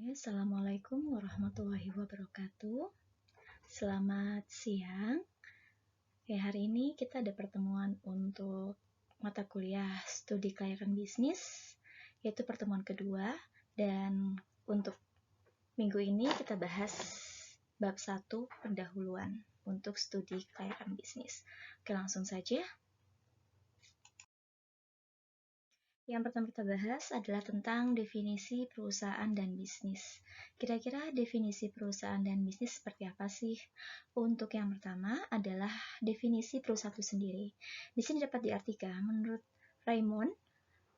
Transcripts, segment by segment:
Assalamualaikum warahmatullahi wabarakatuh. Selamat siang. Hari ini kita ada pertemuan untuk mata kuliah studi kelayakan bisnis, yaitu pertemuan kedua. Dan untuk minggu ini kita bahas bab 1 pendahuluan untuk studi kelayakan bisnis. Oke, langsung saja. Yang pertama kita bahas adalah tentang definisi perusahaan dan bisnis. Kira-kira definisi perusahaan dan bisnis seperti apa sih? Untuk yang pertama adalah definisi perusahaan itu sendiri. Di sini dapat diartikan, menurut Raymond,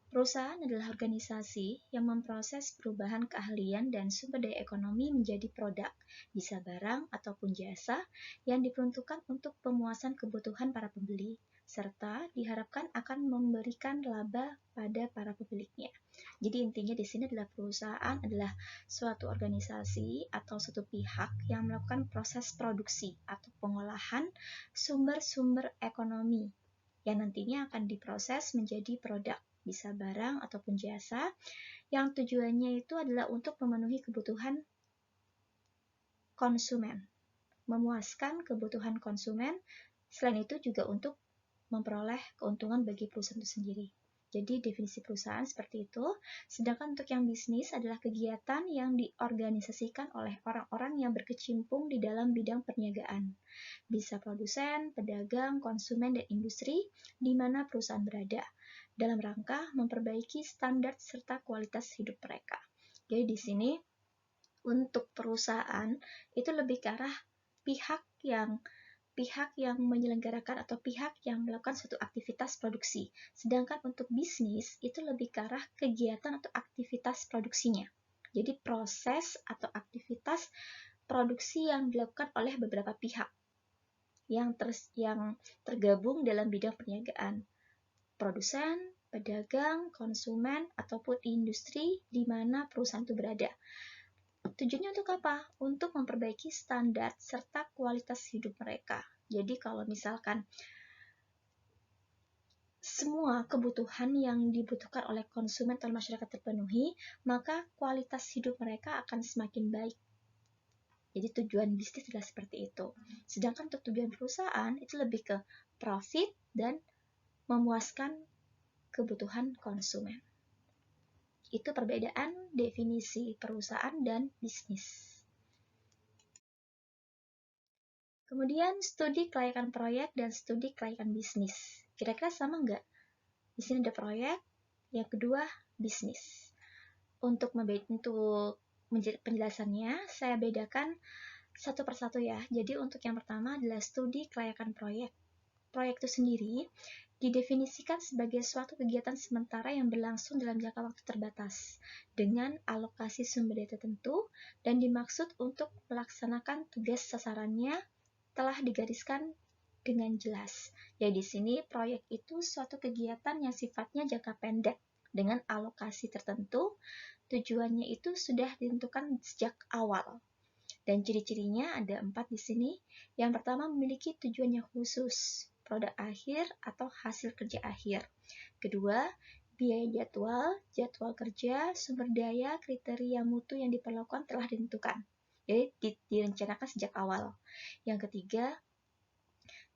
perusahaan adalah organisasi yang memproses perubahan keahlian dan sumber daya ekonomi menjadi produk, bisa barang ataupun jasa, yang diperuntukkan untuk pemuasan kebutuhan para pembeli, serta diharapkan akan memberikan laba pada para pemiliknya. Jadi intinya di sini adalah perusahaan adalah suatu organisasi atau suatu pihak yang melakukan proses produksi atau pengolahan sumber-sumber ekonomi yang nantinya akan diproses menjadi produk, bisa barang ataupun jasa, yang tujuannya itu adalah untuk memenuhi kebutuhan konsumen, memuaskan kebutuhan konsumen, selain itu juga untuk memperoleh keuntungan bagi perusahaan itu sendiri. Jadi definisi perusahaan seperti itu, sedangkan untuk yang bisnis adalah kegiatan yang diorganisasikan oleh orang-orang yang berkecimpung di dalam bidang perniagaan. Bisa produsen, pedagang, konsumen, dan industri di mana perusahaan berada, dalam rangka memperbaiki standar serta kualitas hidup mereka. Jadi di sini untuk perusahaan itu lebih ke arah pihak yang menyelenggarakan atau pihak yang melakukan suatu aktivitas produksi. Sedangkan untuk bisnis itu lebih ke arah kegiatan atau aktivitas produksinya. Jadi proses atau aktivitas produksi yang dilakukan oleh beberapa pihak yang tergabung dalam bidang perniagaan. Produsen, pedagang, konsumen, ataupun industri di mana perusahaan itu berada. Tujuannya untuk apa? Untuk memperbaiki standar serta kualitas hidup mereka. Jadi kalau misalkan semua kebutuhan yang dibutuhkan oleh konsumen atau masyarakat terpenuhi, maka kualitas hidup mereka akan semakin baik. Jadi tujuan bisnis adalah seperti itu. Sedangkan untuk tujuan perusahaan itu lebih ke profit dan memuaskan kebutuhan konsumen. Itu perbedaan definisi perusahaan dan bisnis. Kemudian studi kelayakan proyek dan studi kelayakan bisnis. Kira-kira sama nggak? Di sini ada proyek, yang kedua bisnis. Untuk menjadi penjelasannya, saya bedakan satu persatu ya. Jadi untuk yang pertama adalah studi kelayakan proyek. Proyek itu sendiri didefinisikan sebagai suatu kegiatan sementara yang berlangsung dalam jangka waktu terbatas dengan alokasi sumber daya tertentu dan dimaksud untuk melaksanakan tugas sasarannya telah digariskan dengan jelas. Jadi di sini proyek itu suatu kegiatan yang sifatnya jangka pendek dengan alokasi tertentu, tujuannya itu sudah ditentukan sejak awal. Dan ciri-cirinya ada 4 di sini. Yang pertama memiliki tujuan yang khusus, produk akhir atau hasil kerja akhir. Kedua, biaya jadwal kerja, sumber daya, kriteria mutu yang diperlakukan telah ditentukan. Jadi direncanakan sejak awal. Yang ketiga,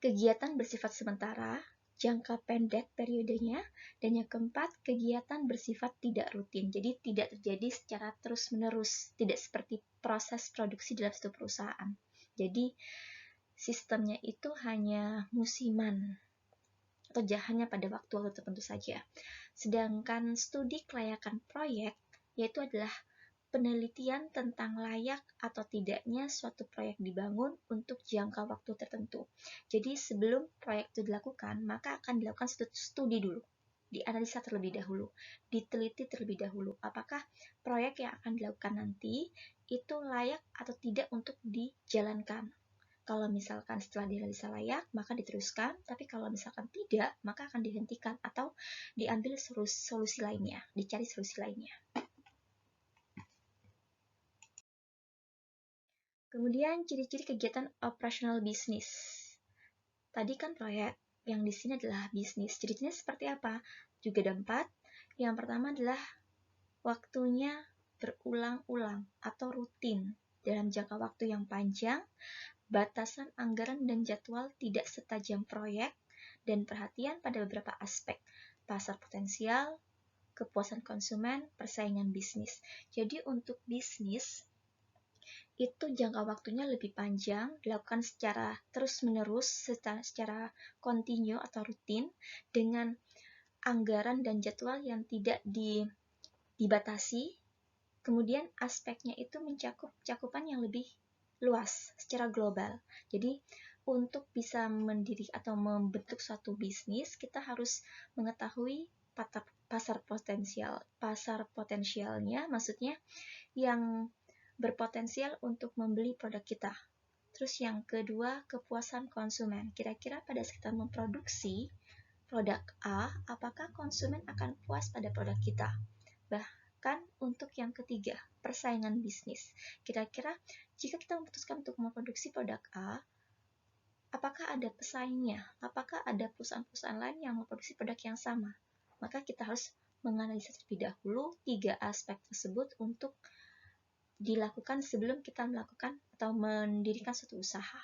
kegiatan bersifat sementara, jangka pendek periodenya, dan yang keempat, kegiatan bersifat tidak rutin. Jadi tidak terjadi secara terus-menerus, tidak seperti proses produksi dalam satu perusahaan. Jadi sistemnya itu hanya musiman atau hanya pada waktu tertentu saja. Sedangkan studi kelayakan proyek yaitu adalah penelitian tentang layak atau tidaknya suatu proyek dibangun untuk jangka waktu tertentu. Jadi sebelum proyek itu dilakukan, maka akan dilakukan studi dulu, dianalisa terlebih dahulu, diteliti terlebih dahulu, apakah proyek yang akan dilakukan nanti itu layak atau tidak untuk dijalankan. Kalau misalkan setelah dianalisa layak, maka diteruskan, tapi kalau misalkan tidak, maka akan dihentikan atau diambil solusi lainnya, dicari solusi lainnya. Kemudian ciri-ciri kegiatan operasional bisnis. Tadi kan proyek, yang di sini adalah bisnis. Ciri-cirinya seperti apa? Juga ada 4. Yang pertama adalah waktunya berulang-ulang atau rutin dalam jangka waktu yang panjang, batasan anggaran dan jadwal tidak setajam proyek, dan perhatian pada beberapa aspek, pasar potensial, kepuasan konsumen, persaingan bisnis. Jadi untuk bisnis, itu jangka waktunya lebih panjang, dilakukan secara terus-menerus, secara kontinu atau rutin, dengan anggaran dan jadwal yang tidak dibatasi. Kemudian aspeknya itu mencakup cakupan yang lebih luas secara global. Jadi untuk bisa mendiri atau membentuk suatu bisnis, kita harus mengetahui pasar potensialnya, maksudnya yang berpotensial untuk membeli produk kita. Terus yang kedua, kepuasan konsumen. Kira-kira pada saat kita memproduksi produk A, apakah konsumen akan puas pada produk kita? Bahkan untuk yang ketiga, persaingan bisnis. Kira-kira jika kita memutuskan untuk memproduksi produk A, apakah ada pesaingnya? Apakah ada perusahaan-perusahaan lain yang memproduksi produk yang sama? Maka kita harus menganalisa terlebih dahulu 3 aspek tersebut untuk dilakukan sebelum kita melakukan atau mendirikan suatu usaha.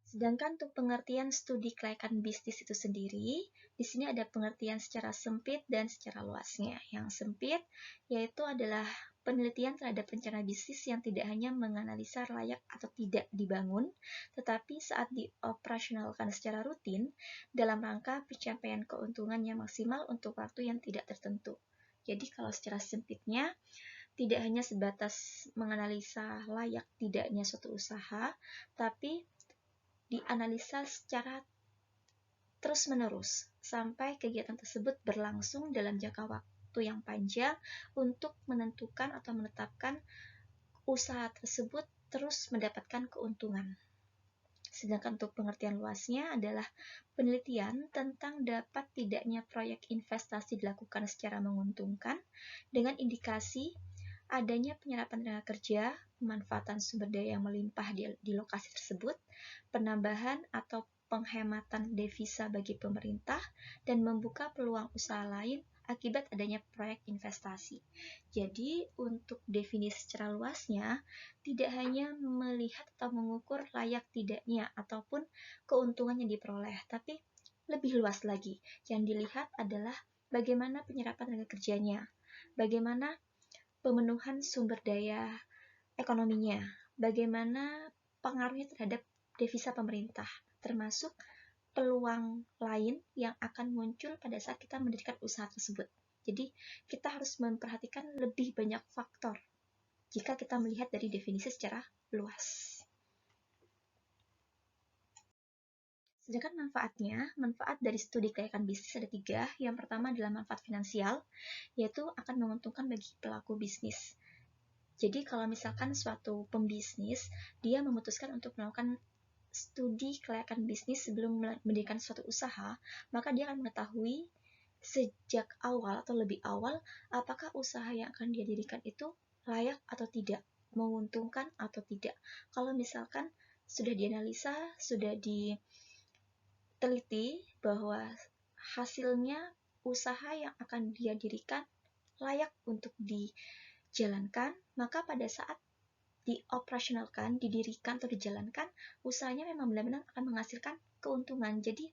Sedangkan untuk pengertian studi kelayakan bisnis itu sendiri, di sini ada pengertian secara sempit dan secara luasnya. Yang sempit yaitu adalah penelitian terhadap rencana bisnis yang tidak hanya menganalisa layak atau tidak dibangun, tetapi saat dioperasionalkan secara rutin dalam rangka pencapaian keuntungan yang maksimal untuk waktu yang tidak tertentu. Jadi kalau secara sempitnya, tidak hanya sebatas menganalisa layak tidaknya suatu usaha, tapi dianalisa secara terus-menerus sampai kegiatan tersebut berlangsung dalam jangka waktu yang panjang untuk menentukan atau menetapkan usaha tersebut terus mendapatkan keuntungan. Sedangkan untuk pengertian luasnya adalah penelitian tentang dapat tidaknya proyek investasi dilakukan secara menguntungkan dengan indikasi adanya penyerapan tenaga kerja, pemanfaatan sumber daya yang melimpah di lokasi tersebut, penambahan atau penghematan devisa bagi pemerintah, dan membuka peluang usaha lain akibat adanya proyek investasi. Jadi, untuk definisi secara luasnya, tidak hanya melihat atau mengukur layak tidaknya ataupun keuntungan yang diperoleh, tapi lebih luas lagi. Yang dilihat adalah bagaimana penyerapan tenaga kerjanya, bagaimana pemenuhan sumber daya ekonominya, bagaimana pengaruhnya terhadap devisa pemerintah, termasuk peluang lain yang akan muncul pada saat kita mendirikan usaha tersebut. Jadi, kita harus memperhatikan lebih banyak faktor jika kita melihat dari definisi secara luas. Sedangkan manfaat dari studi kelayakan bisnis ada 3. Yang pertama adalah manfaat finansial, yaitu akan menguntungkan bagi pelaku bisnis. Jadi kalau misalkan suatu pembisnis, dia memutuskan untuk melakukan studi kelayakan bisnis sebelum mendirikan suatu usaha, maka dia akan mengetahui sejak awal atau lebih awal apakah usaha yang akan dia dirikan itu layak atau tidak, menguntungkan atau tidak. Kalau misalkan sudah dianalisa, sudah diteliti bahwa hasilnya usaha yang akan dia dirikan layak untuk dijalankan, maka pada saat dioperasionalkan, didirikan atau dijalankan, usahanya memang benar-benar akan menghasilkan keuntungan. Jadi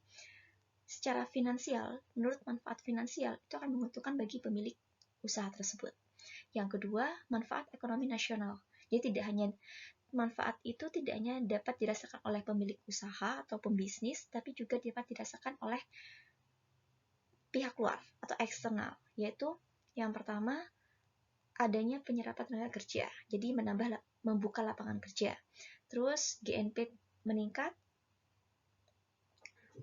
secara finansial, menurut manfaat finansial, itu akan menguntungkan bagi pemilik usaha tersebut. Yang kedua, manfaat ekonomi nasional. Jadi manfaat itu tidak hanya dapat dirasakan oleh pemilik usaha atau pembisnis, tapi juga dapat dirasakan oleh pihak luar atau eksternal, yaitu yang pertama, adanya penyerapan tenaga kerja, jadi membuka lapangan kerja. Terus GNP meningkat,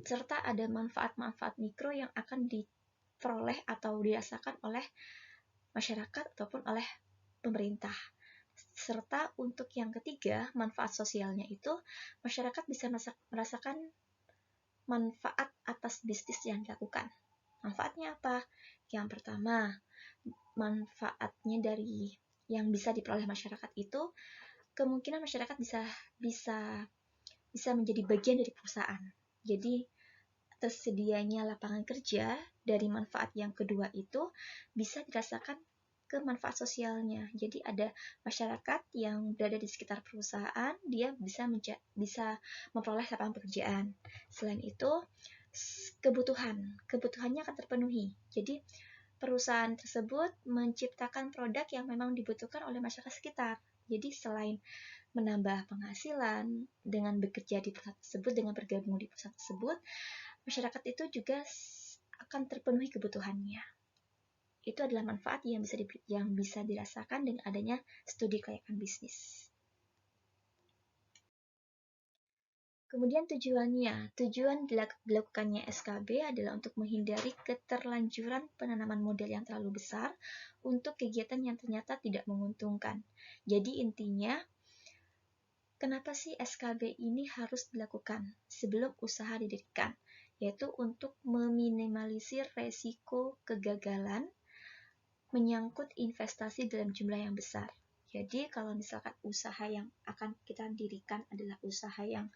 serta ada manfaat-manfaat mikro yang akan diperoleh atau dirasakan oleh masyarakat ataupun oleh pemerintah. Serta untuk yang ketiga, manfaat sosialnya itu masyarakat bisa merasakan manfaat atas bisnis yang dilakukan. Manfaatnya apa? Yang pertama, manfaatnya dari yang bisa diperoleh masyarakat itu kemungkinan masyarakat bisa menjadi bagian dari perusahaan. Jadi tersedianya lapangan kerja dari manfaat yang kedua itu bisa dirasakan ke manfaat sosialnya. Jadi ada masyarakat yang berada di sekitar perusahaan, dia bisa memperoleh lapangan pekerjaan. Selain itu, kebutuhannya akan terpenuhi. Jadi perusahaan tersebut menciptakan produk yang memang dibutuhkan oleh masyarakat sekitar. Jadi selain menambah penghasilan dengan bekerja di perusahaan tersebut, dengan bergabung di perusahaan tersebut, masyarakat itu juga akan terpenuhi kebutuhannya. Itu adalah manfaat yang bisa dirasakan dengan adanya studi kelayakan bisnis. Kemudian tujuan dilakukannya SKB adalah untuk menghindari keterlanjuran penanaman modal yang terlalu besar untuk kegiatan yang ternyata tidak menguntungkan. Jadi intinya, kenapa sih SKB ini harus dilakukan sebelum usaha didirikan? Yaitu untuk meminimalisir resiko kegagalan menyangkut investasi dalam jumlah yang besar. Jadi kalau misalkan usaha yang akan kita dirikan adalah usaha yang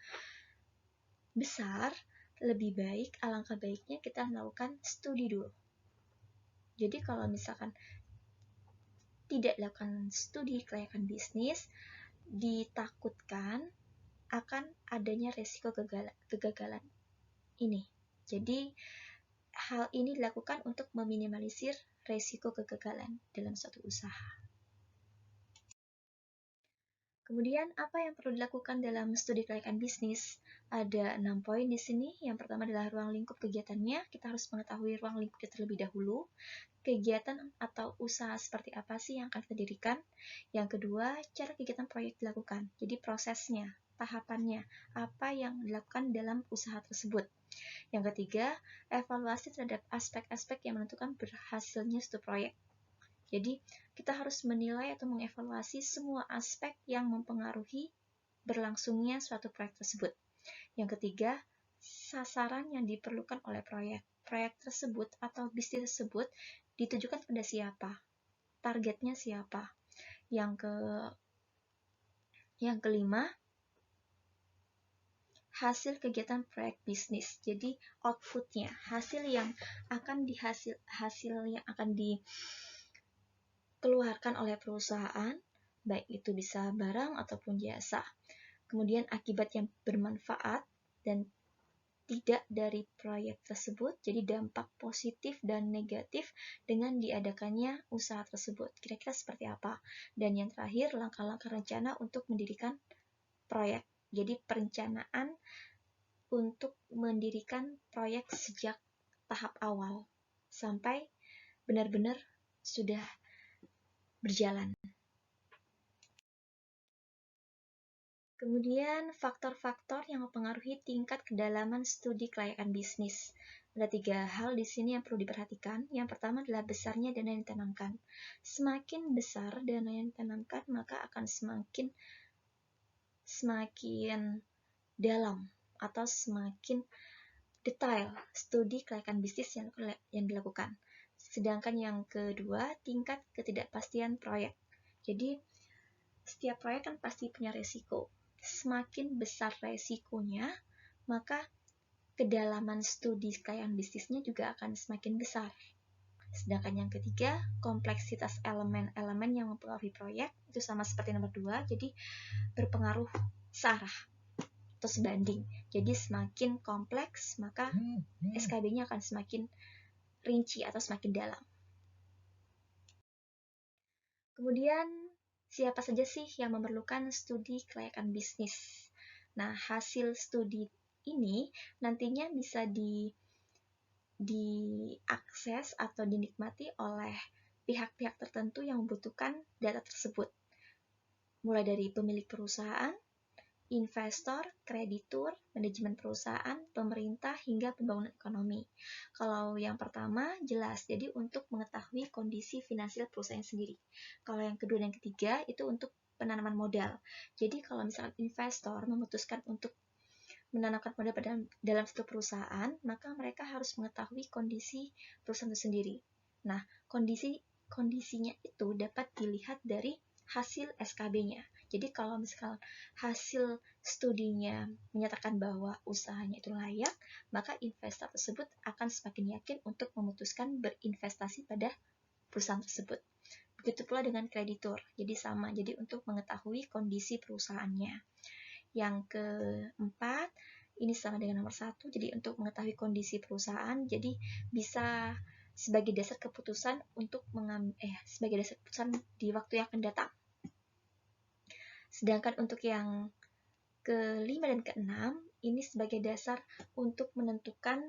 besar, lebih baik, alangkah baiknya kita melakukan studi dulu. Jadi kalau misalkan tidak dilakukan studi kelayakan bisnis, ditakutkan akan adanya resiko kegagalan ini. Jadi hal ini dilakukan untuk meminimalisir resiko kegagalan dalam suatu usaha. Kemudian, apa yang perlu dilakukan dalam studi kelayakan bisnis? Ada 6 poin di sini. Yang pertama adalah ruang lingkup kegiatannya. Kita harus mengetahui ruang lingkupnya terlebih dahulu. Kegiatan atau usaha seperti apa sih yang akan kita dirikan? Yang kedua, cara kegiatan proyek dilakukan. Jadi prosesnya, tahapannya, apa yang dilakukan dalam usaha tersebut. Yang ketiga, evaluasi terhadap aspek-aspek yang menentukan berhasilnya suatu proyek. Jadi, kita harus menilai atau mengevaluasi semua aspek yang mempengaruhi berlangsungnya suatu proyek tersebut. Yang ketiga, sasaran yang diperlukan oleh proyek. Proyek tersebut atau bisnis tersebut ditujukan pada siapa? Targetnya siapa? Yang kelima, hasil kegiatan proyek bisnis. Jadi outputnya, hasil yang akan dikeluarkan oleh perusahaan, baik itu bisa barang ataupun jasa. Kemudian akibat yang bermanfaat dan tidak dari proyek tersebut, jadi dampak positif dan negatif dengan diadakannya usaha tersebut. Kira-kira seperti apa? Dan yang terakhir, langkah-langkah rencana untuk mendirikan proyek. Jadi perencanaan untuk mendirikan proyek sejak tahap awal sampai benar-benar sudah berjalan. Kemudian faktor-faktor yang mempengaruhi tingkat kedalaman studi kelayakan bisnis. Ada 3 hal di sini yang perlu diperhatikan. Yang pertama adalah besarnya dana yang ditanamkan. Semakin besar dana yang ditanamkan, maka akan semakin dalam atau semakin detail studi kelayakan bisnis yang dilakukan. Sedangkan yang kedua, tingkat ketidakpastian proyek. Jadi, setiap proyek kan pasti punya resiko. Semakin besar resikonya, maka kedalaman studi kelayakan bisnisnya juga akan semakin besar. Sedangkan yang ketiga, kompleksitas elemen-elemen yang mempengaruhi proyek, itu sama seperti nomor 2, jadi berpengaruh searah atau sebanding. Jadi semakin kompleks, maka SKB-nya akan semakin rinci atau semakin dalam. Kemudian, siapa saja sih yang memerlukan studi kelayakan bisnis? Nah, hasil studi ini nantinya bisa diakses atau dinikmati oleh pihak-pihak tertentu yang membutuhkan data tersebut. Mulai dari pemilik perusahaan, investor, kreditur, manajemen perusahaan, pemerintah, hingga pembangunan ekonomi. Kalau yang pertama, jelas, jadi untuk mengetahui kondisi finansial perusahaan sendiri. Kalau yang kedua dan ketiga, itu untuk penanaman modal. Jadi kalau misalkan investor memutuskan untuk menanamkan modal dalam satu perusahaan, maka mereka harus mengetahui kondisi perusahaan itu sendiri. Nah, kondisinya itu dapat dilihat dari hasil SKB-nya. Jadi kalau misalkan hasil studinya menyatakan bahwa usahanya itu layak, maka investor tersebut akan semakin yakin untuk memutuskan berinvestasi pada perusahaan tersebut. Begitu pula dengan kreditur, jadi sama, jadi untuk mengetahui kondisi perusahaannya. Yang keempat, ini sama dengan nomor 1, jadi untuk mengetahui kondisi perusahaan, jadi bisa sebagai dasar keputusan untuk sebagai dasar keputusan di waktu yang akan datang. Sedangkan untuk yang kelima dan keenam, ini sebagai dasar untuk menentukan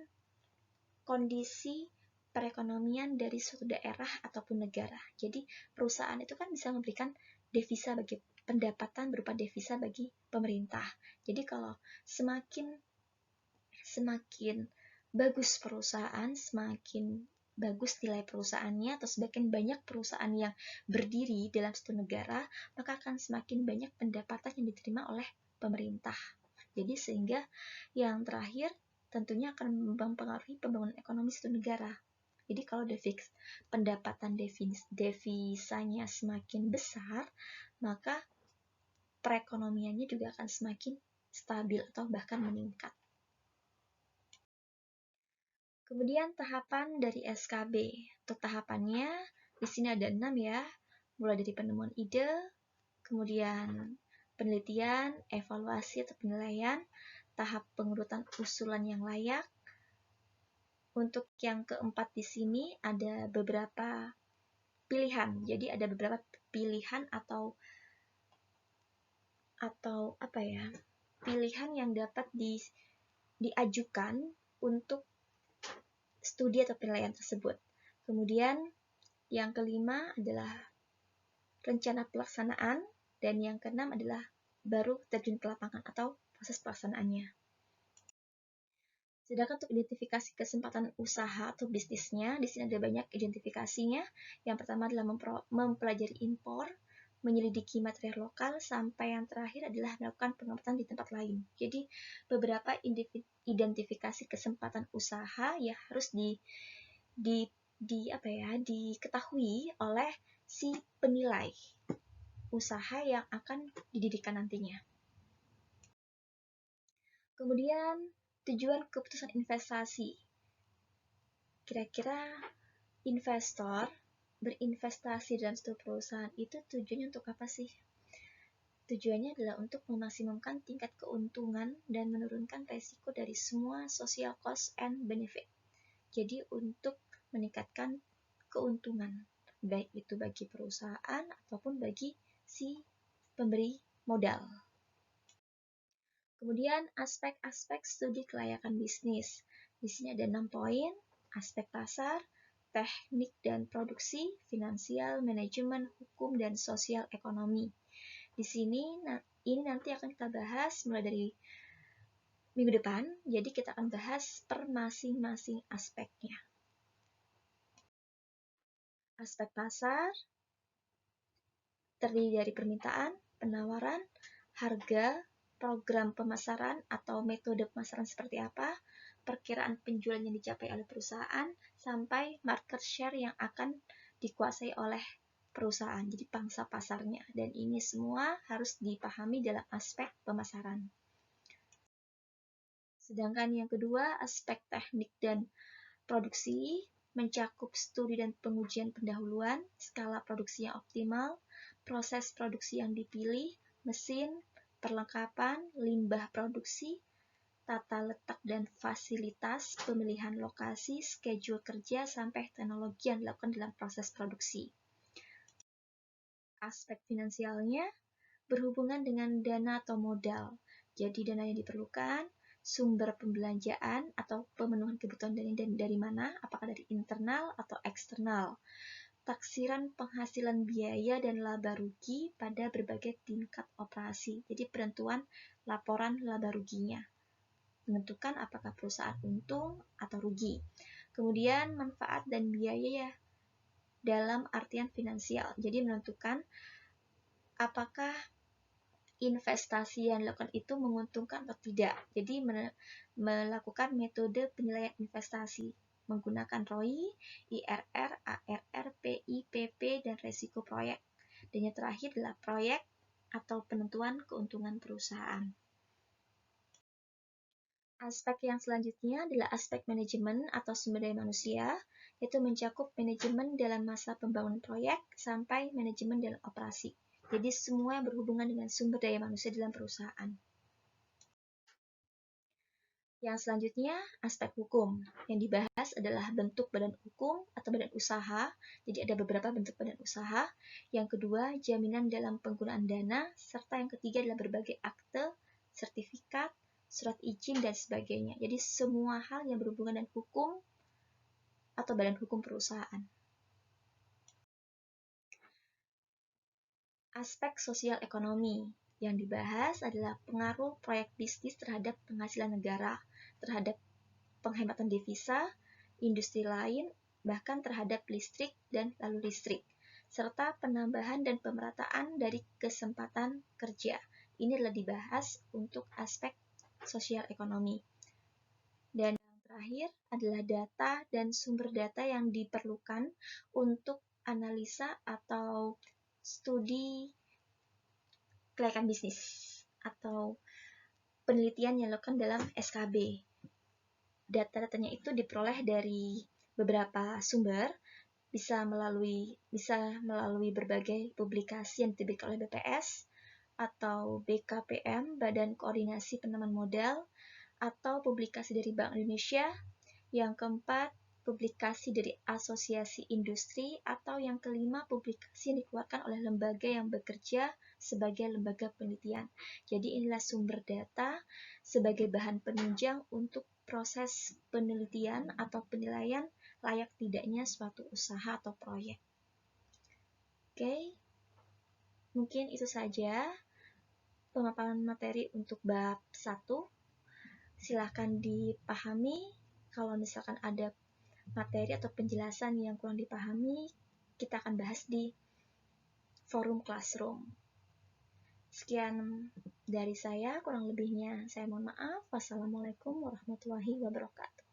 kondisi perekonomian dari suatu daerah ataupun negara. Jadi perusahaan itu kan bisa memberikan devisa bagi pendapatan berupa devisa bagi pemerintah. Jadi kalau semakin bagus perusahaan, semakin bagus nilai perusahaannya, atau semakin banyak perusahaan yang berdiri dalam suatu negara, maka akan semakin banyak pendapatan yang diterima oleh pemerintah. Jadi sehingga yang terakhir tentunya akan mempengaruhi pembangunan ekonomi suatu negara. Jadi kalau pendapatan devisanya semakin besar, maka perekonomiannya juga akan semakin stabil atau bahkan meningkat. Kemudian tahapan dari SKB. Untuk tahapannya, di sini ada 6 ya. Mulai dari penemuan ide, kemudian penelitian, evaluasi atau penilaian, tahap pengurutan usulan yang layak. Untuk yang keempat di sini ada beberapa pilihan. Jadi ada beberapa pilihan atau pilihan yang dapat diajukan untuk studi atau penilaian tersebut. Kemudian yang kelima adalah rencana pelaksanaan, dan yang keenam adalah baru terjun ke lapangan atau proses pelaksanaannya. Sedangkan untuk identifikasi kesempatan usaha atau bisnisnya, di sini ada banyak identifikasinya. Yang pertama adalah mempelajari impor, menyelidiki material lokal, sampai yang terakhir adalah melakukan pengamatan di tempat lain. Jadi beberapa identifikasi kesempatan usaha yang harus diketahui oleh si penilai usaha yang akan didirikan nantinya. Kemudian tujuan keputusan investasi. Kira-kira investor berinvestasi dalam suatu perusahaan itu tujuannya untuk apa sih? Tujuannya adalah untuk memaksimumkan tingkat keuntungan dan menurunkan resiko dari semua social cost and benefit. Jadi untuk meningkatkan keuntungan, baik itu bagi perusahaan ataupun bagi si pemberi modal. Kemudian aspek-aspek studi kelayakan bisnis. Di sini ada 6 poin: aspek pasar, teknik dan produksi, finansial, manajemen, hukum, dan sosial ekonomi. Di sini ini nanti akan kita bahas mulai dari minggu depan, jadi kita akan bahas per masing-masing aspeknya. Aspek pasar terdiri dari permintaan, penawaran, harga, program pemasaran atau metode pemasaran seperti apa, perkiraan penjualan yang dicapai oleh perusahaan, sampai market share yang akan dikuasai oleh perusahaan, jadi pangsa pasarnya. Dan ini semua harus dipahami dalam aspek pemasaran. Sedangkan yang kedua, aspek teknik dan produksi mencakup studi dan pengujian pendahuluan, skala produksi yang optimal, proses produksi yang dipilih, mesin, perlengkapan, limbah produksi, tata letak dan fasilitas, pemilihan lokasi, schedule kerja, sampai teknologi yang dilakukan dalam proses produksi. Aspek finansialnya berhubungan dengan dana atau modal. Jadi dana yang diperlukan, sumber pembelanjaan atau pemenuhan kebutuhan dari mana, apakah dari internal atau eksternal. Taksiran penghasilan biaya dan laba rugi pada berbagai tingkat operasi. Jadi penentuan laporan laba ruginya. Menentukan apakah perusahaan untung atau rugi. Kemudian manfaat dan biaya ya dalam artian finansial. Jadi menentukan apakah investasi yang dilakukan itu menguntungkan atau tidak. Jadi melakukan metode penilaian investasi menggunakan ROI, IRR, ARR, PI, PP, dan resiko proyek. Dan yang terakhir adalah proyek atau penentuan keuntungan perusahaan. Aspek yang selanjutnya adalah aspek manajemen atau sumber daya manusia, yaitu mencakup manajemen dalam masa pembangunan proyek sampai manajemen dalam operasi. Jadi semua yang berhubungan dengan sumber daya manusia dalam perusahaan. Yang selanjutnya, aspek hukum. Yang dibahas adalah bentuk badan hukum atau badan usaha. Jadi ada beberapa bentuk badan usaha. Yang kedua, jaminan dalam penggunaan dana. Serta yang ketiga adalah berbagai akte, sertifikat, surat izin, dan sebagainya. Jadi semua hal yang berhubungan dengan hukum atau badan hukum perusahaan. Aspek sosial ekonomi. Yang dibahas adalah pengaruh proyek bisnis terhadap penghasilan negara, terhadap penghematan devisa, industri lain, bahkan terhadap listrik dan lalu listrik, serta penambahan dan pemerataan dari kesempatan kerja. Ini adalah dibahas untuk aspek sosial ekonomi. Dan yang terakhir adalah data dan sumber data yang diperlukan untuk analisa atau studi kelayakan bisnis atau penelitian yang dilakukan dalam SKB. Data-datanya itu diperoleh dari beberapa sumber, bisa melalui berbagai publikasi yang diterbitkan oleh BPS atau BKPM, Badan Koordinasi Penanaman Modal, atau publikasi dari Bank Indonesia. Yang keempat, publikasi dari asosiasi industri, atau yang kelima, publikasi yang dikeluarkan oleh lembaga yang bekerja sebagai lembaga penelitian. Jadi inilah sumber data sebagai bahan penunjang untuk proses penelitian atau penilaian layak tidaknya suatu usaha atau proyek. Oke, mungkin itu saja pemaparan materi untuk bab 1. Silahkan dipahami. Kalau misalkan ada materi atau penjelasan yang kurang dipahami, kita akan bahas di forum classroom. Sekian dari saya, kurang lebihnya saya mohon maaf. Wassalamualaikum warahmatullahi wabarakatuh.